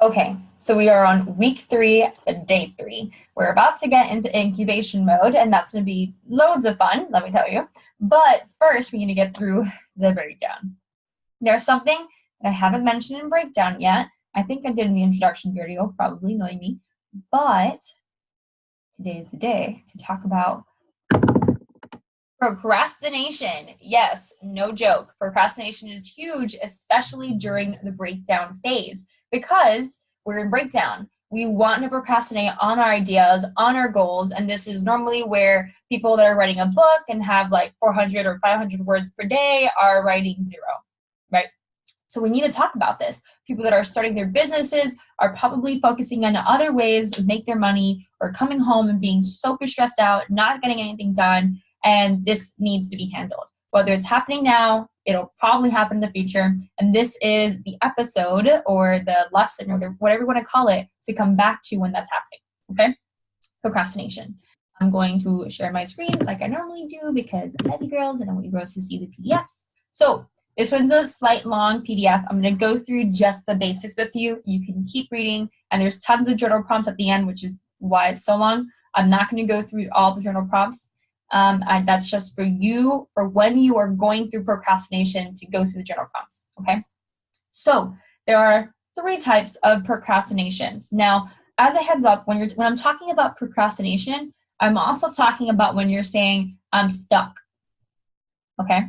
Okay, so we are on week 3, day 3. We're about to get into incubation mode, and that's going to be loads of fun, let me tell you. But first, we need to get through the breakdown. There's something that I haven't mentioned in breakdown yet. I think I did in the introduction video, probably knowing me. But today is the day to talk about procrastination. Yes, no joke. Procrastination is huge, especially during the breakdown phase, because we're in breakdown. We want to procrastinate on our ideas, on our goals, and this is normally where people that are writing a book and have like 400 or 500 words per day are writing 0, right? So we need to talk about this. People that are starting their businesses are probably focusing on other ways to make their money, or coming home and being super stressed out, not getting anything done. And this needs to be handled. Whether it's happening now, it'll probably happen in the future. And this is the episode or the lesson or whatever you want to call it to come back to when that's happening. Okay? Procrastination. I'm going to share my screen like I normally do because I love you girls and I want you girls to see the PDFs. So this one's a slight long PDF. I'm going to go through just the basics with you. You can keep reading, and there's tons of journal prompts at the end, which is why it's so long. I'm not going to go through all the journal prompts. That's just for you, for when you are going through procrastination, to go through the journal prompts, okay? So there are 3 types of procrastinations. Now, as a heads up, when I'm talking about procrastination, I'm also talking about when you're saying, I'm stuck, okay?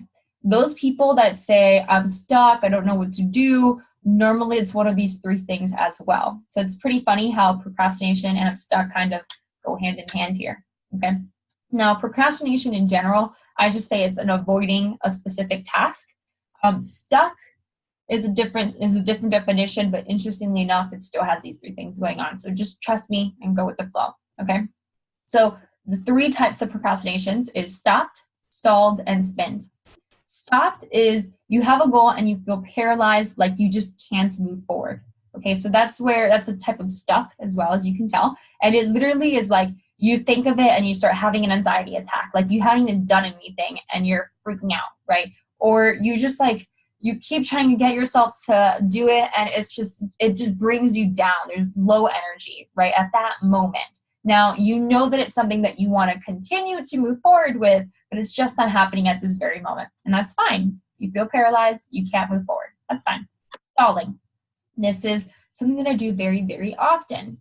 Those people that say, I'm stuck, I don't know what to do, normally it's one of these 3 things as well. So it's pretty funny how procrastination and I'm stuck kind of go hand in hand here, okay? Now, procrastination in general, I just say it's an avoiding a specific task. Stuck is a different definition, but interestingly enough, it still has these 3 things going on. So just trust me and go with the flow, okay? So the 3 types of procrastinations is stopped, stalled, and spinned. Stopped is you have a goal and you feel paralyzed, like you just can't move forward. Okay, so that's a type of stuck as well, as you can tell. And it literally is like you think of it and you start having an anxiety attack, like you haven't even done anything and you're freaking out, right? Or you just like, you keep trying to get yourself to do it and it just brings you down. There's low energy, right, at that moment. Now, you know that it's something that you want to continue to move forward with, but it's just not happening at this very moment. And that's fine. You feel paralyzed. You can't move forward. That's fine. Stalling. This is something that I do very, very often.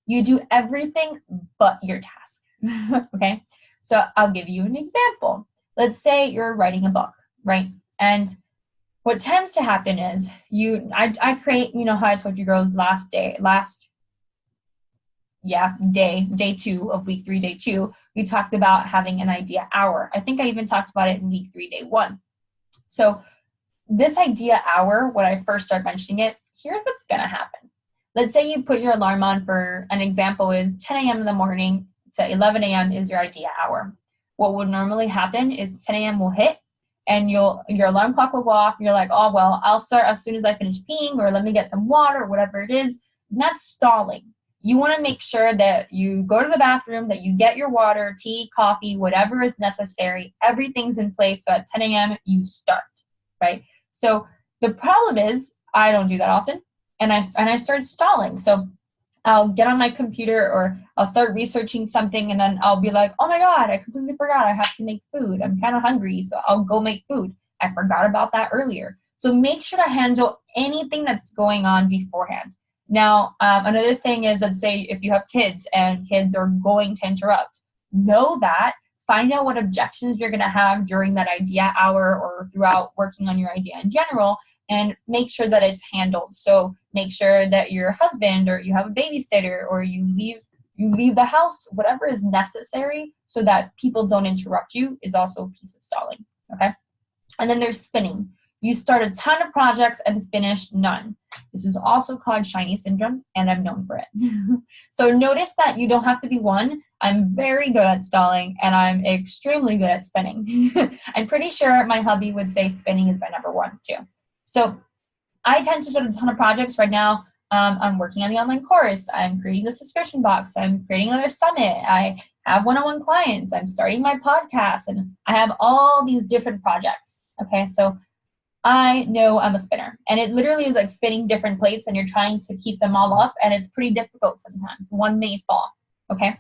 You do everything but your task. Okay? So I'll give you an example. Let's say you're writing a book, right? And what tends to happen is I create, you know how I told you girls day 2 of week 3, day 2, we talked about having an idea hour. I think I even talked about it in week 3, day 1. So this idea hour, when I first started mentioning it, here's what's going to happen. Let's say you put your alarm on for, an example is 10 a.m. in the morning to 11 a.m. is your idea hour. What would normally happen is 10 a.m. will hit and your alarm clock will go off. And you're like, oh, well, I'll start as soon as I finish peeing, or let me get some water, or whatever it is. And that's stalling. You want to make sure that you go to the bathroom, that you get your water, tea, coffee, whatever is necessary. Everything's in place. So at 10 a.m. you start, right? So the problem is I don't do that often. And I start stalling. So I'll get on my computer or I'll start researching something and then I'll be like, oh my God, I completely forgot I have to make food. I'm kind of hungry, so I'll go make food. I forgot about that earlier. So make sure to handle anything that's going on beforehand. Now, another thing is, let's say if you have kids and kids are going to interrupt, know that, find out what objections you're going to have during that idea hour or throughout working on your idea in general, and make sure that it's handled. So make sure that your husband or you have a babysitter or you leave the house, whatever is necessary so that people don't interrupt you is also a piece of stalling, okay? And then there's spinning. You start a ton of projects and finish none. This is also called shiny syndrome, and I'm known for it. So notice that you don't have to be one. I'm very good at stalling, and I'm extremely good at spinning. I'm pretty sure my hubby would say spinning is my number 1 too. So I tend to start a ton of projects right now. I'm working on the online course. I'm creating the subscription box. I'm creating another summit. I have one-on-one clients. I'm starting my podcast, and I have all these different projects. Okay, so I know I'm a spinner, and it literally is like spinning different plates and you're trying to keep them all up, and it's pretty difficult sometimes. One may fall, okay?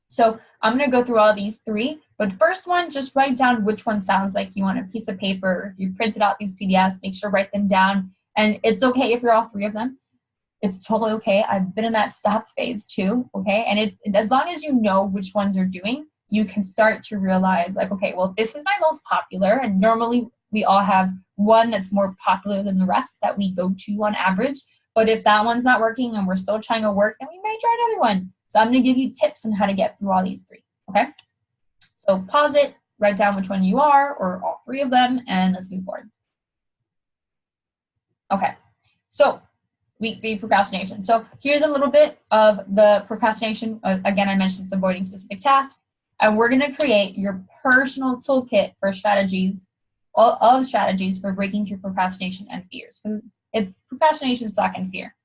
So I'm going to go through all these three, but first one, just write down which one sounds like you want a piece of paper. If you printed out these PDFs, make sure to write them down, and it's okay if you're all three of them. It's totally okay. I've been in that stopped phase too, okay? And as long as you know which ones you're doing, you can start to realize like, okay, well, this is my most popular, and normally we all have one that's more popular than the rest that we go to on average. But if that one's not working and we're still trying to work, then we may try another one. So I'm gonna give you tips on how to get through all these three, okay? So pause it, write down which one you are, or all three of them, and let's move forward. Okay, so week 3 procrastination. So here's a little bit of the procrastination. Again, I mentioned it's avoiding specific tasks. And we're gonna create your personal toolkit for strategies, all of strategies for breaking through procrastination and fears. It's procrastination, suck, and fear.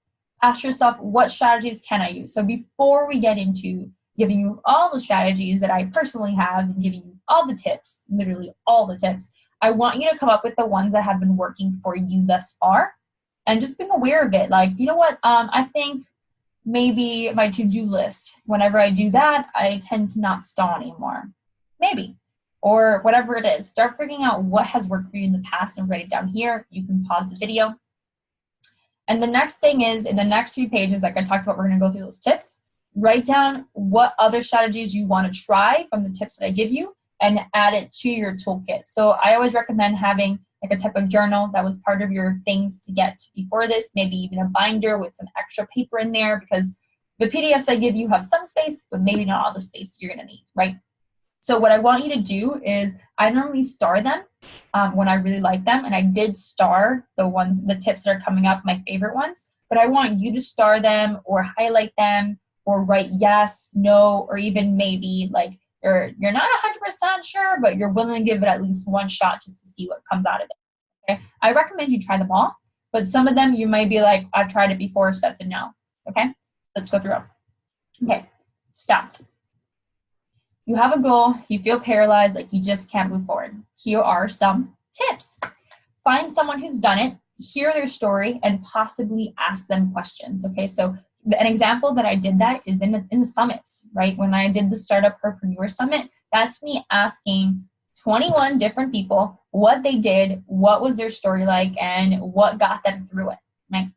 Ask yourself, what strategies can I use? So before we get into giving you all the strategies that I personally have and giving you all the tips, literally all the tips, I want you to come up with the ones that have been working for you thus far and just being aware of it. Like, you know what, I think maybe my to-do list, whenever I do that, I tend to not stall anymore. Maybe. Or whatever it is. Start figuring out what has worked for you in the past and write it down here. You can pause the video. And the next thing is, in the next few pages, like I talked about, we're going to go through those tips. Write down what other strategies you want to try from the tips that I give you and add it to your toolkit. So I always recommend having like a type of journal that was part of your things to get before this, maybe even a binder with some extra paper in there, because the PDFs I give you have some space, but maybe not all the space you're going to need, right? So what I want you to do is, I normally star them when I really like them, and I did star the tips that are coming up, my favorite ones, but I want you to star them or highlight them or write yes, no, or even maybe like you're not 100% sure, but you're willing to give it at least one shot just to see what comes out of it. Okay? I recommend you try them all, but some of them you might be like, I've tried it before, so that's a no. Okay, let's go through them. Okay, stopped. You have a goal, you feel paralyzed, like you just can't move forward. Here are some tips. Find someone who's done it, hear their story, and possibly ask them questions. Okay, so an example that I did that is in the summits, right? When I did the Startup Herpreneur Summit, that's me asking 21 different people what they did, what was their story like, and what got them through it, right?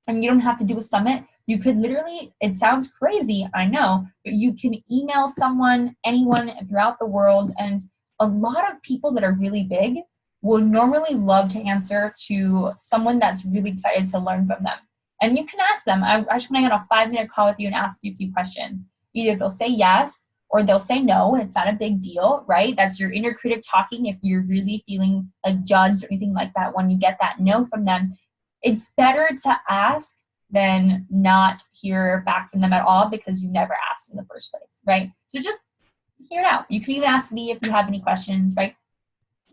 And you don't have to do a summit. You could literally, it sounds crazy, I know, but you can email someone, anyone throughout the world, and a lot of people that are really big will normally love to answer to someone that's really excited to learn from them. And you can ask them. I just want to get a 5-minute call with you and ask you a few questions. Either they'll say yes or they'll say no, and it's not a big deal, right? That's your inner critic talking if you're really feeling like judged or anything like that when you get that no from them. It's better to ask than not hear back from them at all because you never asked in the first place, right? So just hear it out. You can even ask me if you have any questions, right?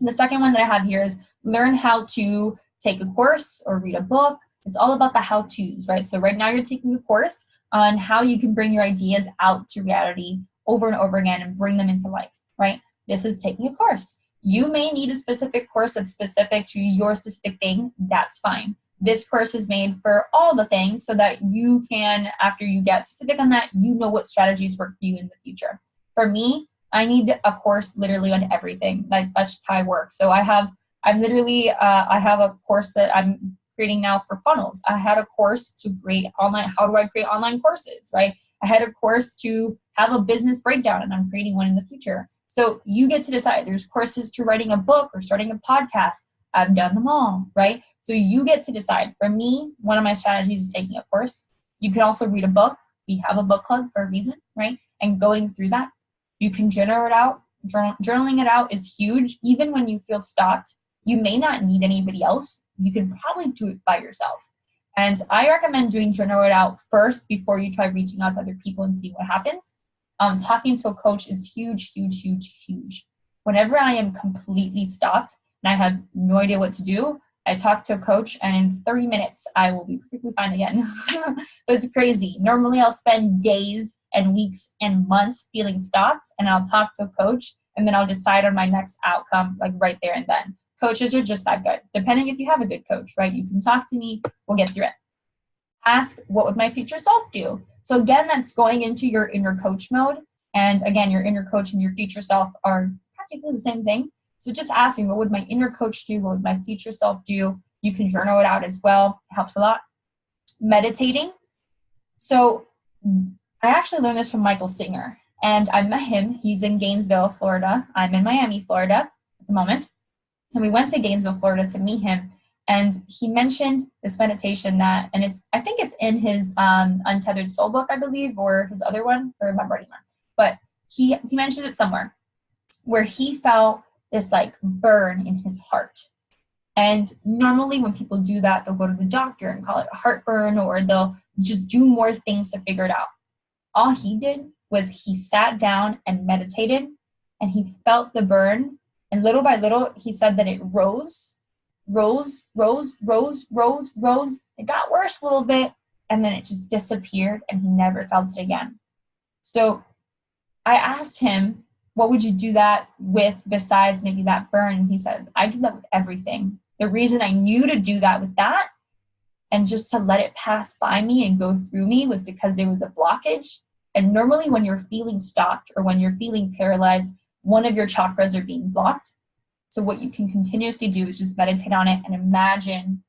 The second one that I have here is learn how to take a course or read a book. It's all about the how-tos, right? So right now you're taking a course on how you can bring your ideas out to reality over and over again and bring them into life, right? This is taking a course. You may need a specific course that's specific to your specific thing. That's fine. This course is made for all the things so that you can, after you get specific on that, you know what strategies work for you in the future. For me, I need a course literally on everything. Like that's just how I work. So I have a course that I'm creating now for funnels. I had a course to create online, how do I create online courses, right? I had a course to have a business breakdown, and I'm creating one in the future. So you get to decide. There's courses to writing a book or starting a podcast. I've done them all, right? So you get to decide. For me, one of my strategies is taking a course. You can also read a book. We have a book club for a reason, right? And going through that, you can journal it out. Journaling it out is huge. Even when you feel stopped, you may not need anybody else. You can probably do it by yourself. And I recommend doing journal it out first before you try reaching out to other people and see what happens. Talking to a coach is huge, huge, huge, huge. Whenever I am completely stopped and I have no idea what to do, I talk to a coach, and in 30 minutes, I will be perfectly fine again. So it's crazy. Normally, I'll spend days and weeks and months feeling stopped, and I'll talk to a coach, and then I'll decide on my next outcome, like right there and then. Coaches are just that good. Depending if you have a good coach, right? You can talk to me, we'll get through it. Ask, what would my future self do? So again, that's going into your inner coach mode. And again, your inner coach and your future self are practically the same thing. So just asking, what would my inner coach do? What would my future self do? You can journal it out as well. It helps a lot. Meditating. So I actually learned this from Michael Singer, and I met him. He's in Gainesville, Florida. I'm in Miami, Florida at the moment. And we went to Gainesville, Florida to meet him. And he mentioned this meditation that, and I think it's in his Untethered Soul book, I believe, or his other one, I don't remember anymore. But he mentions it somewhere where he felt this like burn in his heart. And normally when people do that, they'll go to the doctor and call it heartburn, or they'll just do more things to figure it out. All he did was he sat down and meditated, and he felt the burn. And little by little, he said that it rose. It got worse a little bit, and then it just disappeared, and he never felt it again. So I asked him, what would you do that with besides maybe that burn? He said, I do that with everything. The reason I knew to do that with that and just to let it pass by me and go through me was because there was a blockage. And normally when you're feeling stopped or when you're feeling paralyzed, one of your chakras are being blocked. So what you can continuously do is just meditate on it and imagine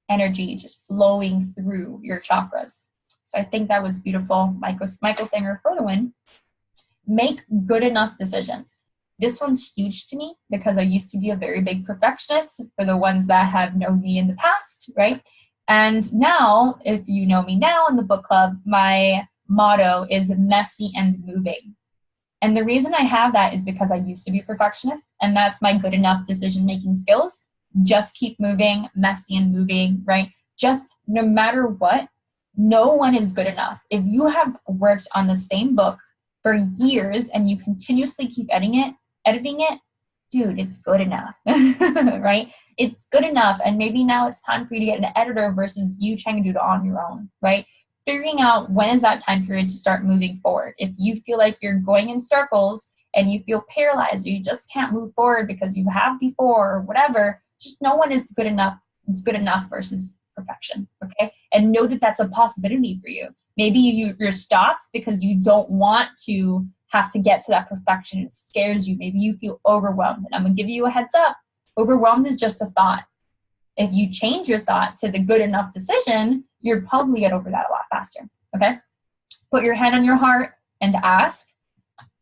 energy just flowing through your chakras. So I think that was beautiful. Michael Singer for the win. Make good enough decisions. This one's huge to me because I used to be a very big perfectionist, for the ones that have known me in the past, right? And now, if you know me now in the book club, my motto is messy and moving. And the reason I have that is because I used to be a perfectionist, and that's my good enough decision-making skills. Just keep moving, messy and moving, right? Just no matter what, no one is good enough. If you have worked on the same book for years and you continuously keep editing it, dude, it's good enough, right? It's good enough. And maybe now it's time for you to get an editor versus you trying to do it on your own, right? Figuring out when is that time period to start moving forward. If you feel like you're going in circles and you feel paralyzed or you just can't move forward because you have before or whatever, just no one is good enough. It's good enough versus perfection, okay? And know that that's a possibility for you. Maybe you're stopped because you don't want to have to get to that perfection. It scares you. Maybe you feel overwhelmed. And I'm going to give you a heads up. Overwhelmed is just a thought. If you change your thought to the good enough decision, you'll probably get over that a lot faster, okay? Put your hand on your heart and ask.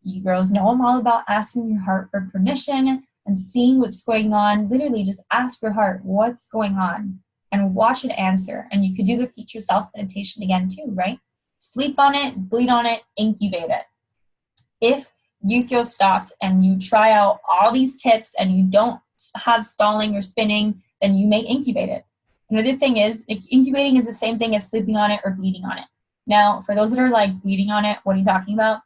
You girls know I'm all about asking your heart for permission and seeing what's going on. Literally just ask your heart, what's going on? And watch it answer. And you could do the future self meditation again too, right? Sleep on it, bleed on it, incubate it. If you feel stopped and you try out all these tips and you don't have stalling or spinning, then you may incubate it. Another thing is, incubating is the same thing as sleeping on it or bleeding on it. Now, for those that are like bleeding on it, what are you talking about?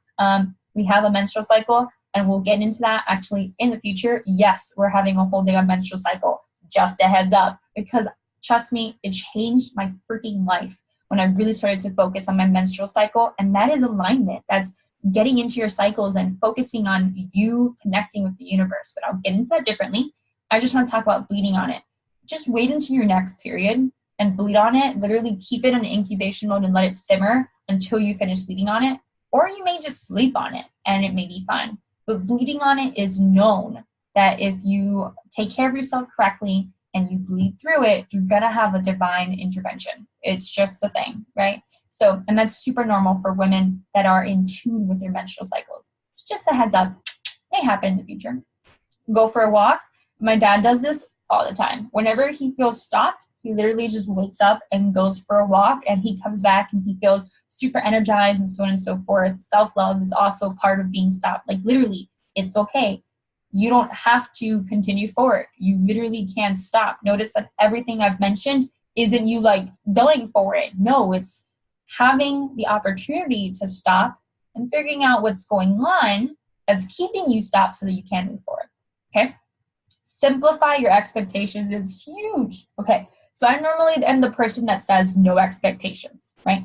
We have a menstrual cycle, and we'll get into that actually in the future. Yes, we're having a whole day on menstrual cycle. Just a heads up, because trust me, it changed my freaking life when I really started to focus on my menstrual cycle. And that is alignment. That's getting into your cycles and focusing on you connecting with the universe. But I'll get into that differently. I just want to talk about bleeding on it. Just wait until your next period and bleed on it. Literally keep it in incubation mode and let it simmer until you finish bleeding on it. Or you may just sleep on it and it may be fine. But bleeding on it is known that if you take care of yourself correctly and you bleed through it, you're going to have a divine intervention. It's just a thing, right? So, and that's super normal for women that are in tune with their menstrual cycles. It's just a heads up. May happen in the future. Go for a walk. My dad does this all the time. Whenever he feels stopped, he literally just wakes up and goes for a walk, and he comes back and he feels super energized and so on and so forth. Self-love is also part of being stopped. Like literally, it's okay. You don't have to continue forward. You literally can stop. Notice that everything I've mentioned isn't you like going for it. No, it's having the opportunity to stop and figuring out what's going on that's keeping you stopped so that you can move forward. Okay? Simplify your expectations is huge. Okay, so I normally am the person that says no expectations, right?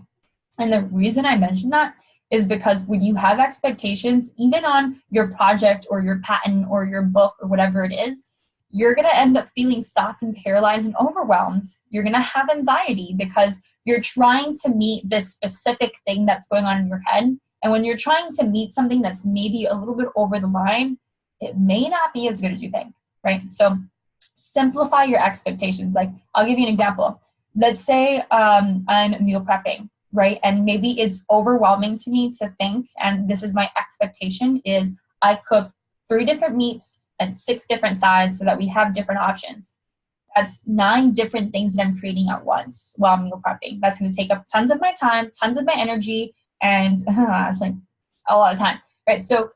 And the reason I mention that is because when you have expectations, even on your project or your patent or your book or whatever it is, you're going to end up feeling stopped and paralyzed and overwhelmed. You're going to have anxiety because you're trying to meet this specific thing that's going on in your head. And when you're trying to meet something that's maybe a little bit over the line, it may not be as good as you think, right? So simplify your expectations. Like, I'll give you an example. Let's say I'm meal prepping, right? And maybe it's overwhelming to me to think, and this is my expectation, is I cook 3 different meats and 6 different sides so that we have different options. That's 9 different things that I'm creating at once while I'm meal prepping. That's going to take up tons of my time, tons of my energy, and like a lot of time, right? So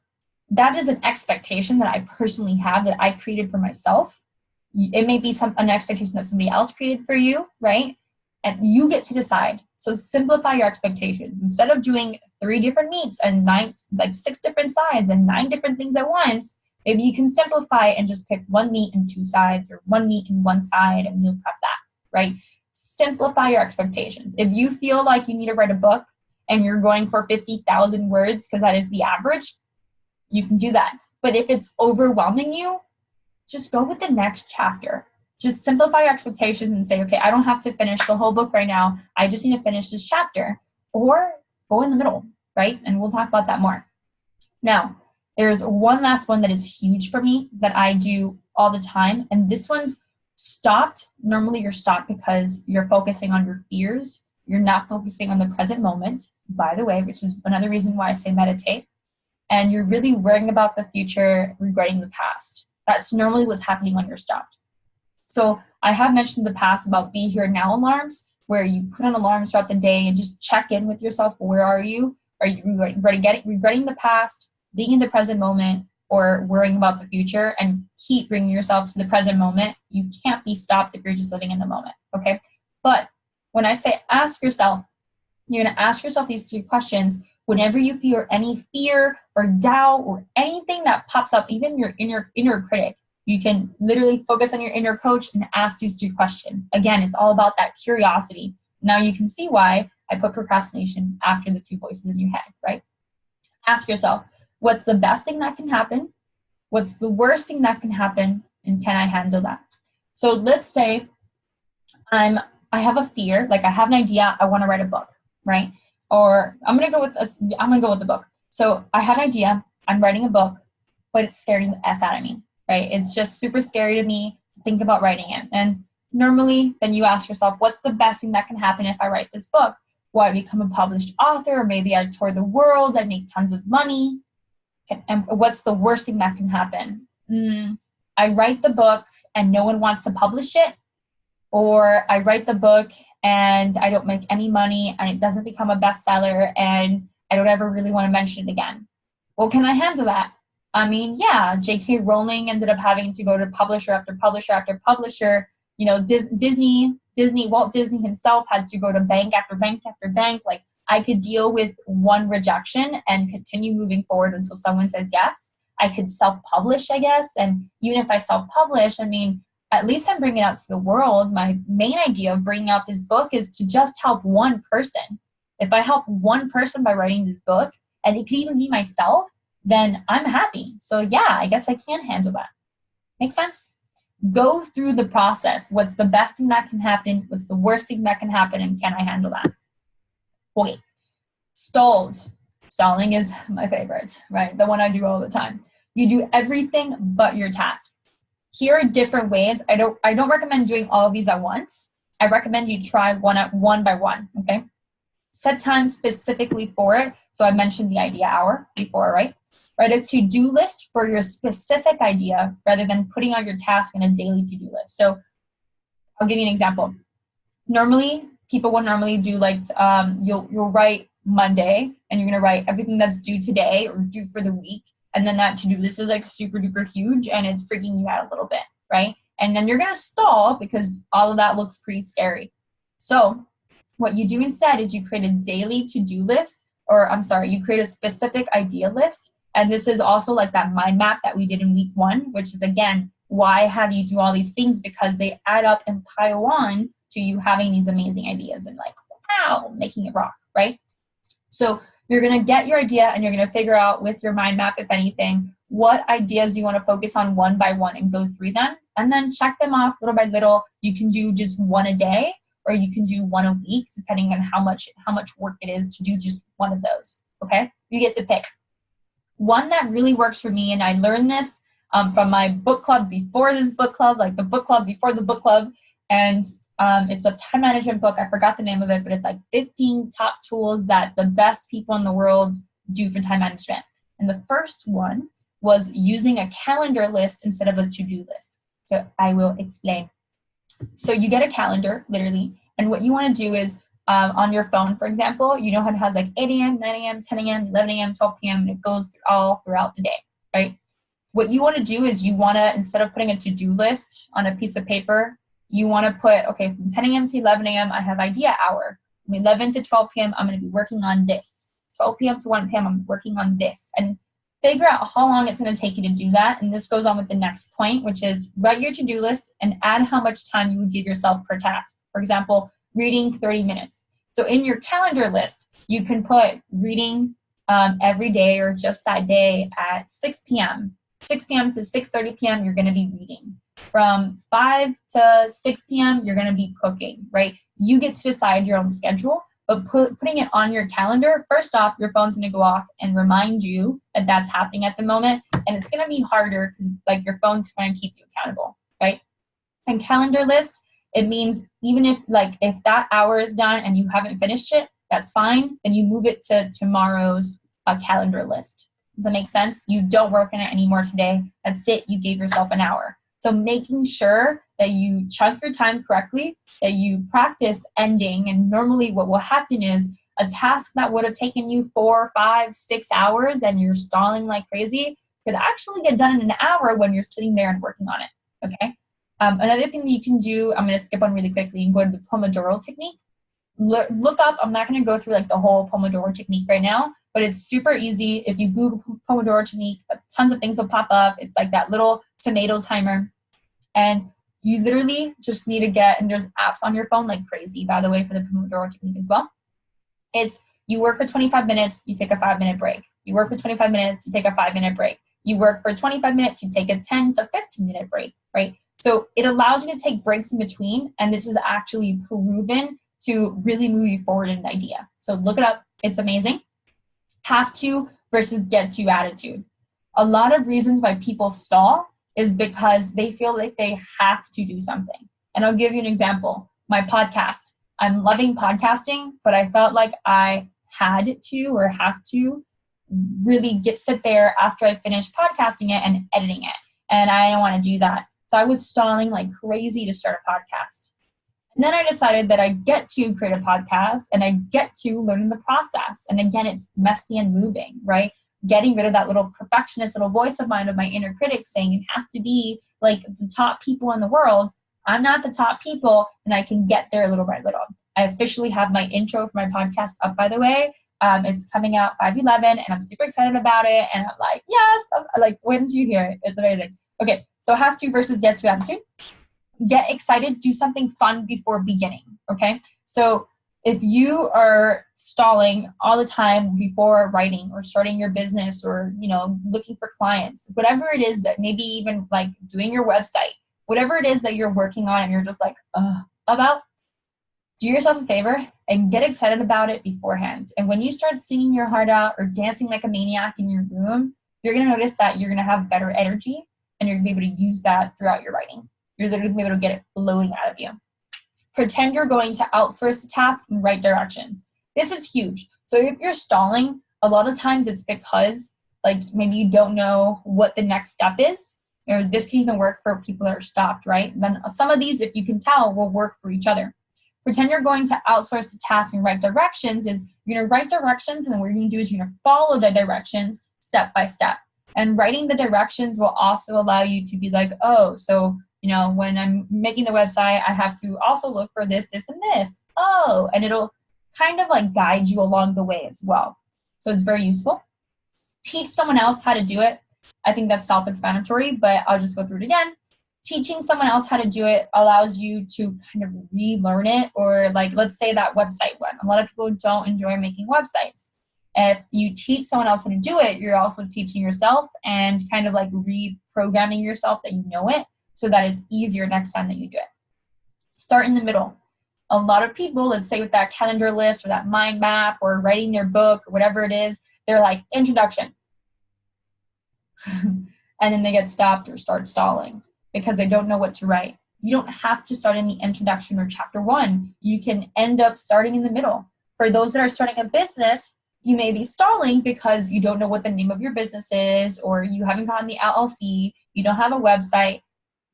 that is an expectation that I personally have that I created for myself. It may be an expectation that somebody else created for you, right? And you get to decide. So simplify your expectations. Instead of doing 3 different meats and 6 different sides and 9 different things at once, maybe you can simplify and just pick 1 meat and 2 sides, or 1 meat and 1 side, and meal prep that, right? Simplify your expectations. If you feel like you need to write a book and you're going for 50,000 words because that is the average, you can do that. But if it's overwhelming you, just go with the next chapter. Just simplify your expectations and say, okay, I don't have to finish the whole book right now. I just need to finish this chapter. Or go in the middle, right? And we'll talk about that more. Now, there's one last one that is huge for me that I do all the time. And this one's stopped. Normally you're stopped because you're focusing on your fears. You're not focusing on the present moment, by the way, which is another reason why I say meditate. And you're really worrying about the future, regretting the past. That's normally what's happening when you're stopped. So I have mentioned in the past about be here now alarms, where you put on alarms throughout the day and just check in with yourself. Where are you? Are you regretting the past, being in the present moment, or worrying about the future? And keep bringing yourself to the present moment. You can't be stopped if you're just living in the moment, okay? But when I say ask yourself, you're going to ask yourself these 3 questions whenever you feel any fear or doubt or anything that pops up, even your inner critic. You can literally focus on your inner coach and ask these 3 questions. Again, it's all about that curiosity. Now you can see why I put procrastination after the 2 voices in your head, right? Ask yourself, what's the best thing that can happen? What's the worst thing that can happen? And can I handle that? So let's say I have a fear, like I have an idea, I want to write a book, right? Or I'm gonna go with the book. So I have an idea, I'm writing a book, but it's scaring the F out of me, right? It's just super scary to me to think about writing it. And normally then you ask yourself, what's the best thing that can happen if I write this book? Will I become a published author? Or maybe I tour the world, I make tons of money. And what's the worst thing that can happen? I write the book and no one wants to publish it. Or I write the book and I don't make any money and it doesn't become a bestseller and I don't ever really want to mention it again. Well, can I handle that? I mean, yeah, J.K. Rowling ended up having to go to publisher after publisher after publisher. You know, Walt Disney himself had to go to bank after bank after bank. Like, I could deal with one rejection and continue moving forward until someone says yes. I could self-publish, I guess. And even if I self-publish, I mean, at least I'm bringing it out to the world. My main idea of bringing out this book is to just help one person. If I help one person by writing this book, and it could even be myself, then I'm happy. So yeah, I guess I can handle that. Make sense? Go through the process. What's the best thing that can happen? What's the worst thing that can happen? And can I handle that? Okay. Stalled. Stalling is my favorite, right? The one I do all the time. You do everything but your task. Here are different ways. I don't recommend doing all of these at once. I recommend you try one by one, okay? Set time specifically for it. So I mentioned the idea hour before, right? Write a to-do list for your specific idea rather than putting out your task in a daily to-do list. So I'll give you an example. Normally, people will normally do like, you'll write Monday and you're gonna write everything that's due today or due for the week. And then that to-do list is like super duper huge and it's freaking you out a little bit, right? And then you're gonna stall because all of that looks pretty scary. So what you do instead is you create a daily to-do list, you create a specific idea list. And this is also like that mind map that we did in week 1, which is again, why have you do all these things? Because they add up and pile on to you having these amazing ideas and like, wow, making it rock, right? So you're going to get your idea and you're going to figure out with your mind map, if anything, what ideas you want to focus on one by one and go through them. and then check them off little by little. You can do just one a day, or you can do one a week, depending on how much work it is to do just one of those. Okay, you get to pick one that really works for me. And I learned this from my book club before this book club, like the book club before the book club. And it's a time management book. I forgot the name of it, but it's like 15 top tools that the best people in the world do for time management. And the first one was using a calendar list instead of a to-do list. So I will explain. So you get a calendar, literally, and what you want to do is on your phone, for example, you know how it has like 8 a.m., 9 a.m., 10 a.m., 11 a.m., 12 p.m., and it goes all throughout the day, right? What you want to do is you want to, instead of putting a to-do list on a piece of paper, you want to put, okay, from 10 a.m. to 11 a.m., I have idea hour. From 11 to 12 p.m., I'm going to be working on this. 12 p.m. to 1 p.m., I'm working on this. And figure out how long it's going to take you to do that. And this goes on with the next point, which is write your to-do list and add how much time you would give yourself per task. For example, reading 30 minutes. So in your calendar list, you can put reading every day or just that day at 6 p.m. 6 p.m. to 6:30 p.m., you're going to be reading. From 5 to 6 p.m., you're going to be cooking, right? You get to decide your own schedule. But putting it on your calendar, first off, your phone's going to go off and remind you that that's happening at the moment. And it's going to be harder because like your phone's trying to keep you accountable, right? And calendar list, it means even if that hour is done and you haven't finished it, that's fine. Then you move it to tomorrow's calendar list. Does that make sense? You don't work on it anymore today. That's it. You gave yourself an hour. So making sure that you chunk your time correctly, that you practice ending. And normally what will happen is a task that would have taken you 4, 5, 6 hours and you're stalling like crazy could actually get done in an hour when you're sitting there and working on it, okay? Another thing that you can do, I'm going to skip on really quickly and go to the Pomodoro technique. Look up, I'm not going to go through like the whole Pomodoro technique right now, but it's super easy. If you Google Pomodoro technique, tons of things will pop up. It's like that little tomato timer. And you literally just need to get, and there's apps on your phone like crazy, by the way, for the Pomodoro technique as well. It's you work for 25 minutes, you take a 5-minute break. You work for 25 minutes, you take a 5-minute break. You work for 25 minutes, you take a 10 to 15-minute break, right? So it allows you to take breaks in between, and this is actually proven to really move you forward in an idea. So look it up. It's amazing. Have to versus get to attitude. A lot of reasons why people stall is because they feel like they have to do something. And I'll give you an example. My podcast. I'm loving podcasting, but I felt like I had to or have to really sit there after I finished podcasting it and editing it. And I didn't want to do that. So I was stalling like crazy to start a podcast. And then I decided that I get to create a podcast and I get to learn the process. And again, it's messy and moving, right? Getting rid of that little perfectionist little voice of mine, of my inner critic, saying it has to be like the top people in the world. I'm not the top people, and I can get there little by little. I officially have my intro for my podcast up, by the way. It's coming out 5/11, and I'm super excited about it. And I'm like, yes, I'm like, when did you hear it? It's amazing. Okay, so have to versus get to attitude. Get excited, do something fun before beginning, okay? So if you are stalling all the time before writing or starting your business or, looking for clients, whatever it is that maybe even like doing your website, whatever it is that you're working on and you're just like, about, do yourself a favor and get excited about it beforehand. And when you start singing your heart out or dancing like a maniac in your room, you're going to notice that you're going to have better energy and you're going to be able to use that throughout your writing. You're literally going to be able to get it flowing out of you. Pretend you're going to outsource the task in right directions. This is huge. So if you're stalling, a lot of times it's because like maybe you don't know what the next step is, or this can even work for people that are stopped, right? Then some of these, if you can tell, will work for each other. Pretend you're going to outsource the task in right directions is you're going to write directions, and then what you're going to do is you're going to follow the directions step by step. And writing the directions will also allow you to be like, oh, so when I'm making the website, I have to also look for this, this, and this. Oh, and it'll kind of like guide you along the way as well. So it's very useful. Teach someone else how to do it. I think that's self-explanatory, but I'll just go through it again. Teaching someone else how to do it allows you to kind of relearn it, or like, let's say that website one. A lot of people don't enjoy making websites. If you teach someone else how to do it, you're also teaching yourself and kind of like reprogramming yourself that you know it. so that it's easier next time that you do it. Start in the middle. A lot of people, let's say with that calendar list or that mind map or writing their book or whatever it is, they're like, introduction. And then they get stopped or start stalling because they don't know what to write. You don't have to start in the introduction or chapter 1. You can end up starting in the middle. For those that are starting a business, you may be stalling because you don't know what the name of your business is, or you haven't gotten the LLC, you don't have a website.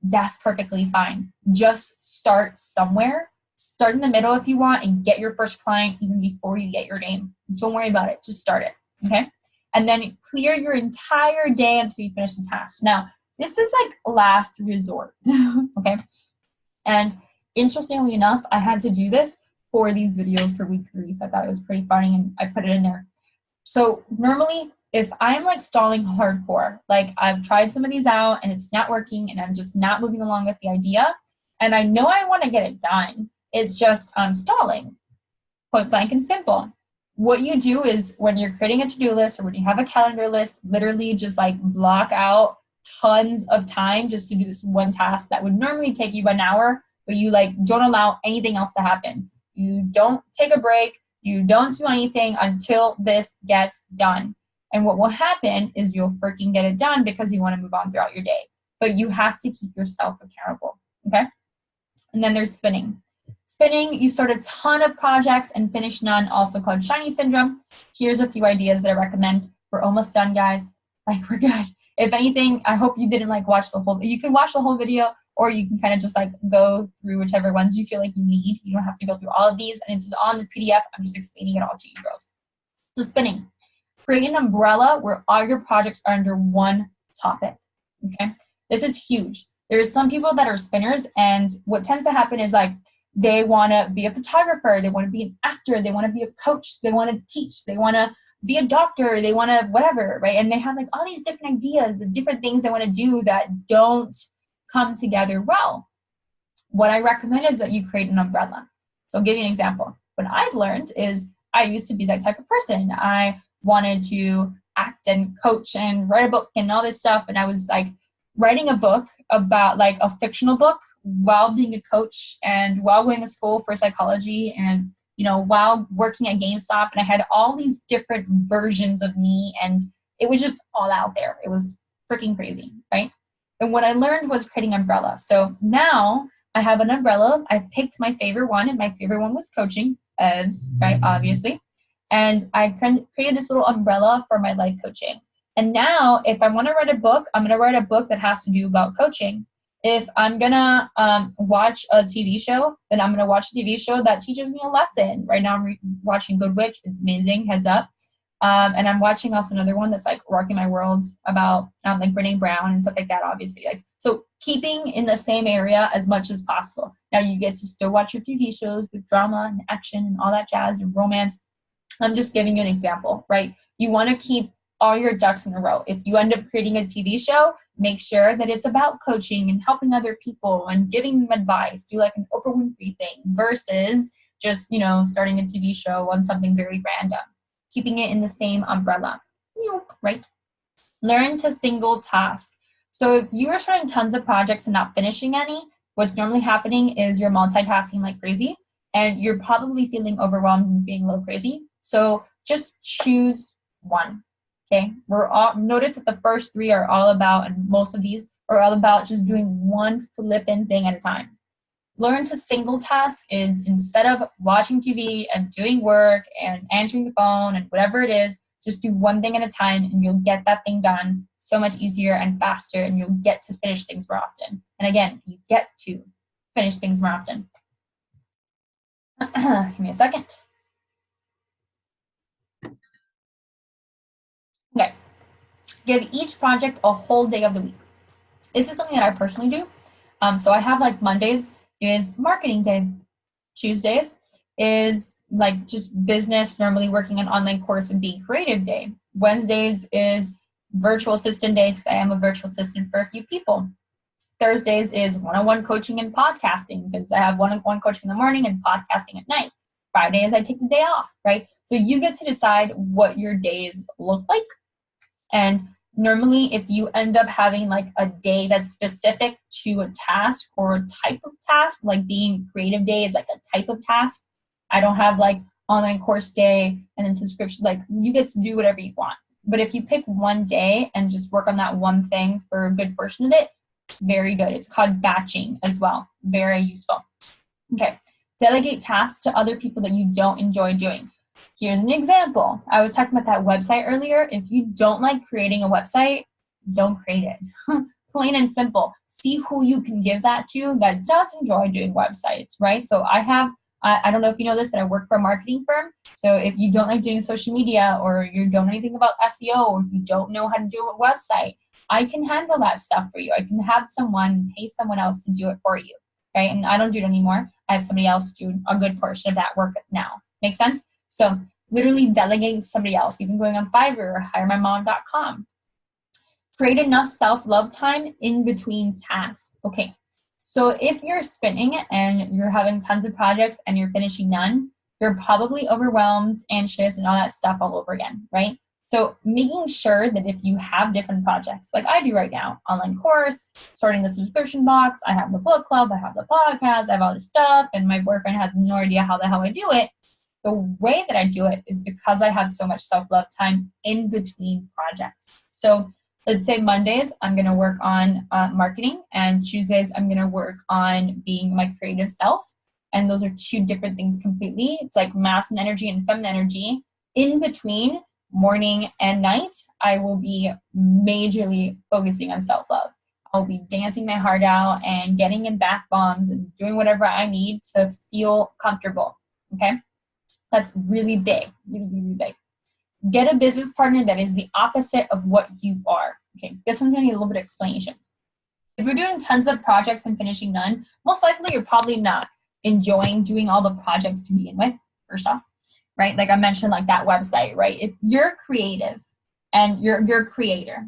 That's perfectly fine. Just start somewhere. Start in the middle if you want and get your first client even before you get your name. Don't worry about it. Just start it, okay? And then clear your entire day until you finish the task. Now, this is like last resort, okay? And interestingly enough, I had to do this for these videos for week 3, so I thought it was pretty funny and I put it in there. So normally, if I'm like stalling hardcore, like I've tried some of these out and it's not working and I'm just not moving along with the idea, and I know I want to get it done, it's just I'm stalling, point blank and simple. What you do is when you're creating a to-do list or when you have a calendar list, literally just like block out tons of time just to do this one task that would normally take you an hour, but you like don't allow anything else to happen. You don't take a break. You don't do anything until this gets done. And what will happen is you'll freaking get it done because you want to move on throughout your day. But you have to keep yourself accountable, okay? And then there's spinning. Spinning, you start a ton of projects and finish none, also called shiny syndrome. Here's a few ideas that I recommend. We're almost done, guys. Like, we're good. If anything, I hope you didn't like watch the whole, you can watch the whole video, or you can kind of just like go through whichever ones you feel like you need. You don't have to go through all of these, and it's on the PDF. I'm just explaining it all to you girls. So spinning. Create an umbrella where all your projects are under one topic, okay? This is huge. There's some people that are spinners, and what tends to happen is like they want to be a photographer, they want to be an actor, they want to be a coach, they want to teach, they want to be a doctor, they want to whatever, right? And they have like all these different ideas of different things they want to do that don't come together well. What I recommend is that you create an umbrella. So I'll give you an example. What I've learned is I used to be that type of person. I wanted to act and coach and write a book and all this stuff, and I was like writing a book about like a fictional book while being a coach and while going to school for psychology and, you know, while working at GameStop, and I had all these different versions of me, and it was just all out there. It was freaking crazy, right? And what I learned was creating umbrella. So now I have an umbrella. I picked my favorite one, and my favorite one was coaching, as right, obviously. And I created this little umbrella for my life coaching. And now if I want to write a book, I'm going to write a book that has to do about coaching. If I'm going to watch a TV show, then I'm going to watch a TV show that teaches me a lesson. Right now I'm watching Good Witch. It's amazing. Heads up. And I'm watching also another one that's like Rocking My Worlds about like Brene Brown and stuff like that, obviously. Like, so keeping in the same area as much as possible. Now you get to still watch your TV shows with drama and action and all that jazz and romance. I'm just giving you an example, right? You want to keep all your ducks in a row. If you end up creating a TV show, make sure that it's about coaching and helping other people and giving them advice. Do like an Oprah Winfrey thing versus just, you know, starting a TV show on something very random. Keeping it in the same umbrella, right? Learn to single task. So if you are starting tons of projects and not finishing any, what's normally happening is you're multitasking like crazy and you're probably feeling overwhelmed and being a little crazy. So just choose one, okay? Notice that the first 3 are all about, and most of these are all about just doing one flippin' thing at a time. Learn to single task is instead of watching TV and doing work and answering the phone and whatever it is, just do one thing at a time and you'll get that thing done so much easier and faster, and you'll get to finish things more often. And again, you get to finish things more often. Give me a second. Okay. Give each project a whole day of the week. This is something that I personally do. So I have like Mondays is marketing day. Tuesdays is like just business, normally working an online course and being creative day. Wednesdays is virtual assistant day because I am a virtual assistant for a few people. Thursdays is one-on-one coaching and podcasting because I have one-on-one coaching in the morning and podcasting at night. Fridays I take the day off, right? So you get to decide what your days look like. And Normally, if you end up having like a day that's specific to a task or a type of task, like being creative day is like a type of task. I don't have like online course day and then subscription, like you get to do whatever you want. But if you pick one day and just work on that one thing for a good portion of it, it's very good. It's called batching as well. Very useful. Okay. Delegate tasks to other people that you don't enjoy doing. Here's an example. I was talking about that website earlier. If you don't like creating a website, don't create it. Plain and simple. See who you can give that to that does enjoy doing websites, right? So I don't know if you know this, but I work for a marketing firm. So if you don't like doing social media or you don't know anything about SEO or you don't know how to do a website, I can handle that stuff for you. I can have someone, pay someone else to do it for you, right? And I don't do it anymore. I have somebody else do a good portion of that work now. Make sense? So literally delegating to somebody else, even going on Fiverr or hiremymom.com. Create enough self-love time in between tasks. Okay, so if you're spinning and you're having tons of projects and you're finishing none, you're probably overwhelmed, anxious, and all that stuff all over again, right? So making sure that if you have different projects, like I do right now, online course, starting the subscription box, I have the book club, I have the podcast, I have all this stuff, and my boyfriend has no idea how the hell I do it. The way that I do it is because I have so much self-love time in between projects. So let's say Mondays, I'm going to work on marketing, and Tuesdays, I'm going to work on being my creative self. And those are two different things completely. It's like masculine energy and feminine energy. In between morning and night, I will be majorly focusing on self-love. I'll be dancing my heart out and getting in bath bombs and doing whatever I need to feel comfortable. Okay? That's really big, really, really big. Get a business partner that is the opposite of what you are. Okay, this one's gonna need a little bit of explanation. If you're doing tons of projects and finishing none, most likely you're probably not enjoying doing all the projects to begin with, first off, right? Like I mentioned, like that website, right? If you're creative and you're a creator,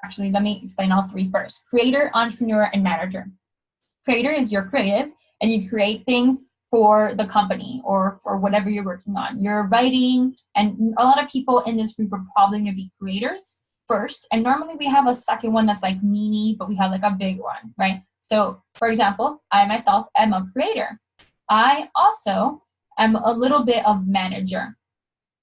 actually, let me explain all three first. Creator, entrepreneur, and manager. Creator is you're creative and you create things for the company or for whatever you're working on. You're writing, and a lot of people in this group are probably gonna be creators first. And normally we have a second one that's like mini, but we have like a big one, right? So for example, I myself am a creator. I also am a little bit of manager.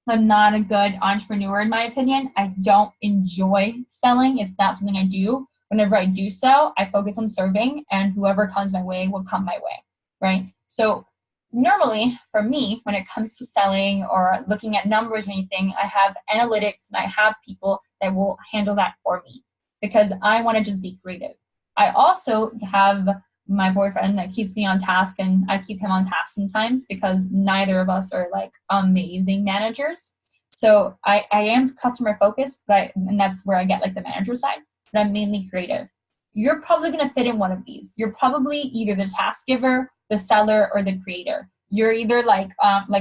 I'm not a good entrepreneur in my opinion. I don't enjoy selling. It's not something I do. Whenever I do sell, I focus on serving, and whoever comes my way will come my way, right? So normally for me, when it comes to selling or looking at numbers or anything, I have analytics and I have people that will handle that for me because I want to just be creative. I also have my boyfriend that keeps me on task, and I keep him on task sometimes because neither of us are like amazing managers. So I am customer focused, and that's where I get like the manager side, but I'm mainly creative. You're probably going to fit in one of these. You're probably either the task giver, the seller, or the creator. You're either like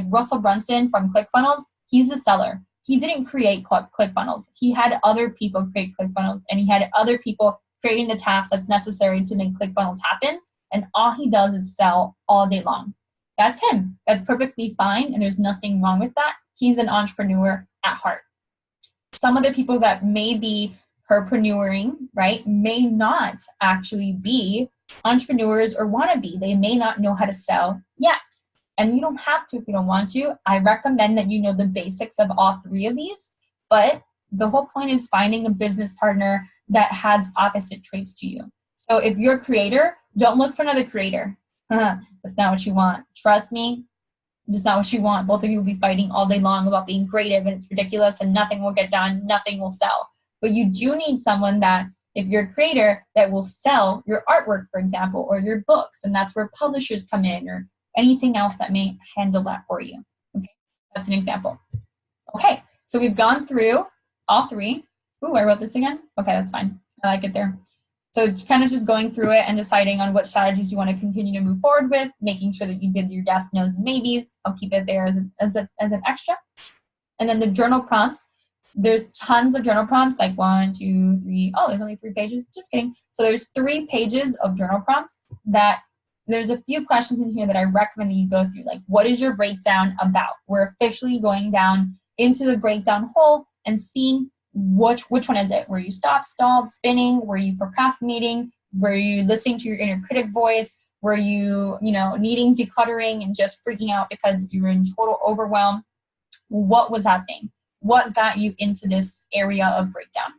Russell Brunson from ClickFunnels. He's the seller. He didn't create ClickFunnels. He had other people create ClickFunnels, and he had other people creating the task that's necessary to make ClickFunnels happen. And all he does is sell all day long. That's him. That's perfectly fine, and there's nothing wrong with that. He's an entrepreneur at heart. Some of the people that may be herpreneuring, right, may not actually be entrepreneurs or want to be. They may not know how to sell yet. And you don't have to if you don't want to. I recommend that you know the basics of all three of these. But the whole point is finding a business partner that has opposite traits to you. So if you're a creator, don't look for another creator. That's not what you want. Trust me, that's not what you want. Both of you will be fighting all day long about being creative, and it's ridiculous, and nothing will get done, nothing will sell. But you do need someone that, if you're a creator, that will sell your artwork, for example, or your books, and that's where publishers come in, or anything else that may handle that for you. Okay, that's an example. Okay, so we've gone through all three. Ooh, I wrote this again? Okay, that's fine. I like it there. So kind of just going through it and deciding on what strategies you want to continue to move forward with, making sure that you did your yes, no's, and maybes. I'll keep it there as an extra. And then the journal prompts. There's tons of journal prompts, like 1, 2, 3. Oh, there's only 3 pages. Just kidding. So there's 3 pages of journal prompts that there's a few questions in here that I recommend that you go through. Like, what is your breakdown about? We're officially going down into the breakdown hole and seeing which one is it? Were you stopped, stalled, spinning? Were you procrastinating? Were you listening to your inner critic voice? Were you, needing decluttering and just freaking out because you were in total overwhelm? What was happening? What got you into this area of breakdown?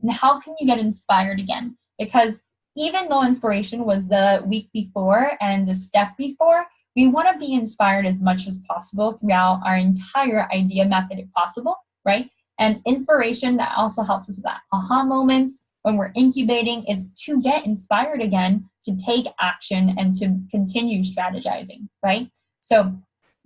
And how can you get inspired again? Because even though inspiration was the week before and the step before, we want to be inspired as much as possible throughout our entire idea method if possible, right? And inspiration, that also helps us with that aha moments. When we're incubating, it's to get inspired again, to take action and to continue strategizing, right? So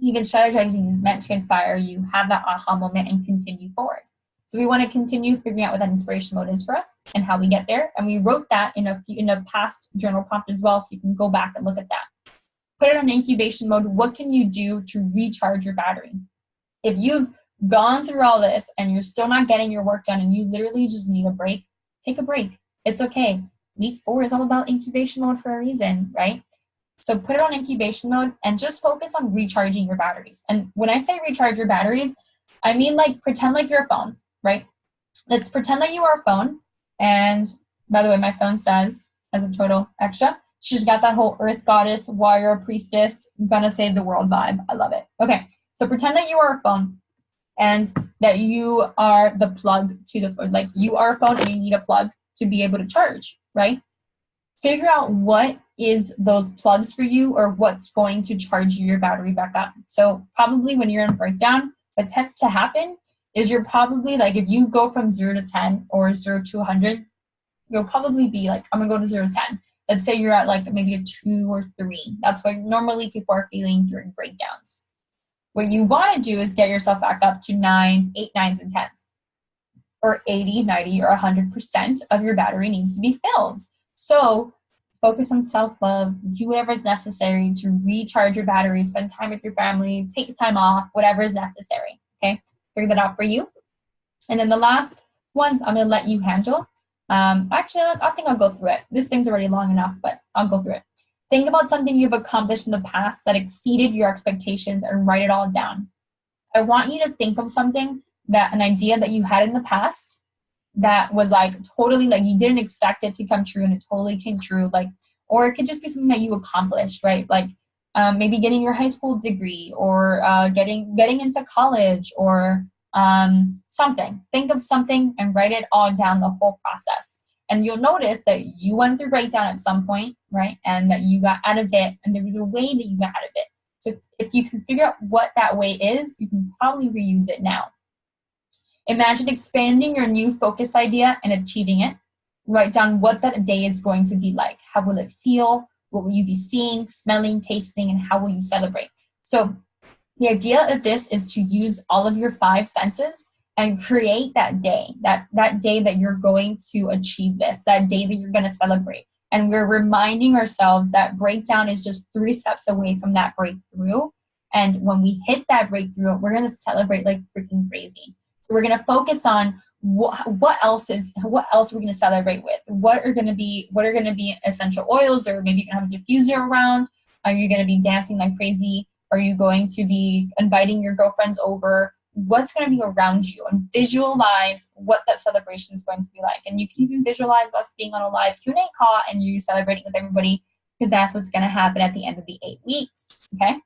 even strategizing is meant to inspire you, have that aha moment, and continue forward. So we want to continue figuring out what that inspiration mode is for us and how we get there. And we wrote that in a past journal prompt as well, so you can go back and look at that. Put it on incubation mode. What can you do to recharge your battery? If you've gone through all this and you're still not getting your work done and you literally just need a break, take a break. It's okay. Week 4 is all about incubation mode for a reason, right? So put it on incubation mode and just focus on recharging your batteries. And when I say recharge your batteries, I mean like pretend like you're a phone, right? Let's pretend that you are a phone. And by the way, my phone says, as a total extra, she's got that whole earth goddess, warrior, priestess, gonna save the world vibe. I love it. Okay, so pretend that you are a phone and that you are the plug to the phone. Like you are a phone and you need a plug to be able to charge, right? Figure out what is those plugs for you or what's going to charge your battery back up. So probably when you're in breakdown, what tends to happen is you're probably like, if you go from 0 to 10 or 0 to 100, you'll probably be like, I'm gonna go to 0 to 10. Let's say you're at like maybe a 2 or 3. That's what normally people are feeling during breakdowns. What you want to do is get yourself back up to 9s, 8, 9s, and 10s. Or 80, 90, or 100% of your battery needs to be filled. So focus on self-love, do whatever is necessary to recharge your battery, spend time with your family, take time off, whatever is necessary, okay? Figure that out for you. And then the last ones I'm going to let you handle. Actually, I think I'll go through it. This thing's already long enough, but I'll go through it. Think about something you've accomplished in the past that exceeded your expectations and write it all down. I want you to think of something, an idea that you had in the past that was like totally like you didn't expect it to come true and it totally came true. Like, or it could just be something that you accomplished, right? Like maybe getting your high school degree or getting into college or something. Think of something and write it all down, the whole process. And you'll notice that you went through breakdown at some point, right? And that you got out of it and there was a way that you got out of it. So if you can figure out what that way is, you can probably reuse it now. Imagine expanding your new focus idea and achieving it. Write down what that day is going to be like. How will it feel? What will you be seeing, smelling, tasting, and how will you celebrate? So the idea of this is to use all of your 5 senses and create that day, that day that you're going to achieve this, that day that you're going to celebrate. And we're reminding ourselves that breakdown is just 3 steps away from that breakthrough. And when we hit that breakthrough, we're going to celebrate like freaking crazy. So we're going to focus on what else we're going to celebrate with. What are going to be essential oils, or maybe you can have a diffuser around. Are you going to be dancing like crazy? Are you going to be inviting your girlfriends over? What's going to be around you, and visualize what that celebration is going to be like. And you can even visualize us being on a live Q&A call and you celebrating with everybody, because that's what's going to happen at the end of the 8 weeks, okay?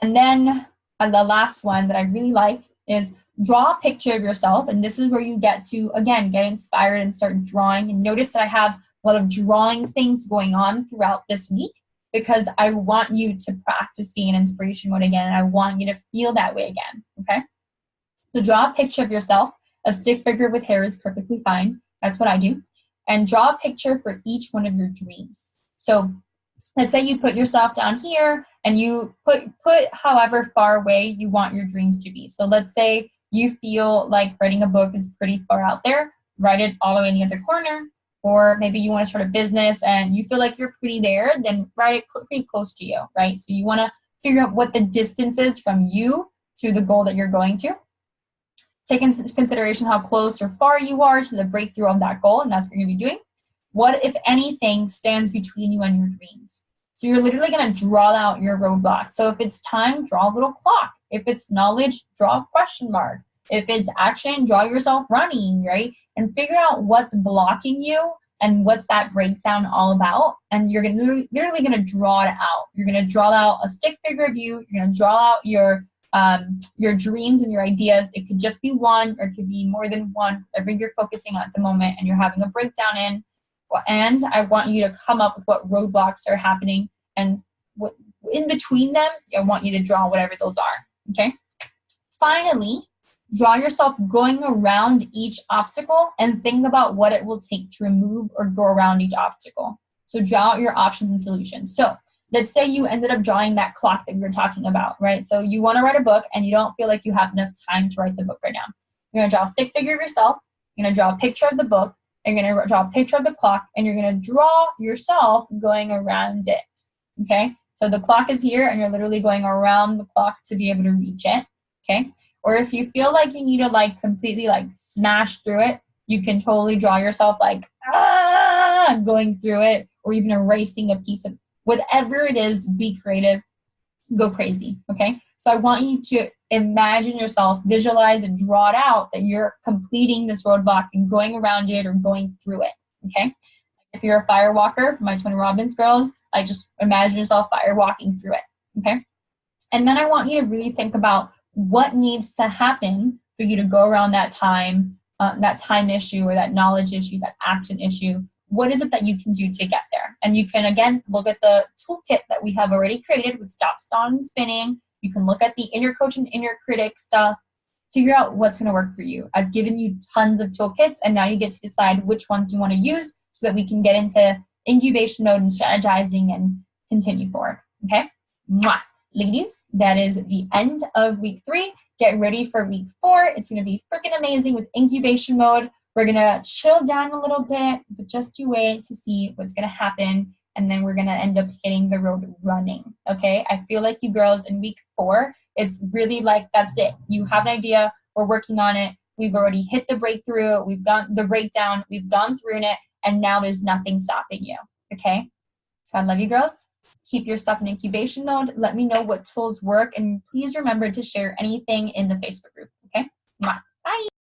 And then the last one that I really like is draw a picture of yourself. And this is where you get to, again, get inspired and start drawing. And notice that I have a lot of drawing things going on throughout this week, because I want you to practice being in inspiration mode again, and I want you to feel that way again, okay? So draw a picture of yourself. A stick figure with hair is perfectly fine. That's what I do. And draw a picture for each one of your dreams. So let's say you put yourself down here and you put however far away you want your dreams to be. So let's say you feel like writing a book is pretty far out there. Write it all the way in the other corner. Or maybe you want to start a business and you feel like you're pretty there, then write it pretty close to you, right? So you want to figure out what the distance is from you to the goal that you're going to. Take into consideration how close or far you are to the breakthrough of that goal, and that's what you're going to be doing. What, if anything, stands between you and your dreams? So you're literally going to draw out your roadblock. So if it's time, draw a little clock. If it's knowledge, draw a question mark. If it's action, draw yourself running, right? And figure out what's blocking you and what's that breakdown all about. And you're literally gonna draw it out. You're gonna draw out a stick figure of you. You're gonna draw out your dreams and your ideas. It could just be one, or it could be more than one, whatever you're focusing on at the moment and you're having a breakdown in. And I want you to come up with what roadblocks are happening, and what in between them, I want you to draw whatever those are, okay? Finally, draw yourself going around each obstacle and think about what it will take to remove or go around each obstacle. So draw out your options and solutions. So let's say you ended up drawing that clock that we were talking about, right? So you want to write a book and you don't feel like you have enough time to write the book right now. You're going to draw a stick figure of yourself. You're going to draw a picture of the book. You're going to draw a picture of the clock, and you're going to draw yourself going around it, okay? So the clock is here, and you're literally going around the clock to be able to reach it, okay? Or if you feel like you need to like completely like smash through it, you can totally draw yourself like going through it, or even erasing a piece of whatever it is. Be creative, go crazy, okay? So I want you to imagine yourself, visualize and draw it out that you're completing this roadblock and going around it or going through it, okay? If you're a fire walker, for my Tony Robbins girls, I just imagine yourself fire walking through it, okay? And then I want you to really think about what needs to happen for you to go around that time issue or that knowledge issue, that action issue. What is it that you can do to get there? And you can, again, look at the toolkit that we have already created with stop, start, and spinning. You can look at the inner coach and inner critic stuff, figure out what's going to work for you. I've given you tons of toolkits, and now you get to decide which ones you want to use so that we can get into incubation mode and strategizing and continue forward, okay? Mwah. Ladies, that is the end of week 3. Get ready for week 4. It's going to be freaking amazing with incubation mode. We're going to chill down a little bit, but just you wait to see what's going to happen. And then we're going to end up hitting the road running, okay? I feel like you girls in week 4, it's really like, that's it. You have an idea. We're working on it. We've already hit the breakthrough. We've got the breakdown. We've gone through it. And now there's nothing stopping you, okay? So I love you girls. Keep your stuff in incubation mode. Let me know what tools work. And please remember to share anything in the Facebook group, okay? Mwah. Bye.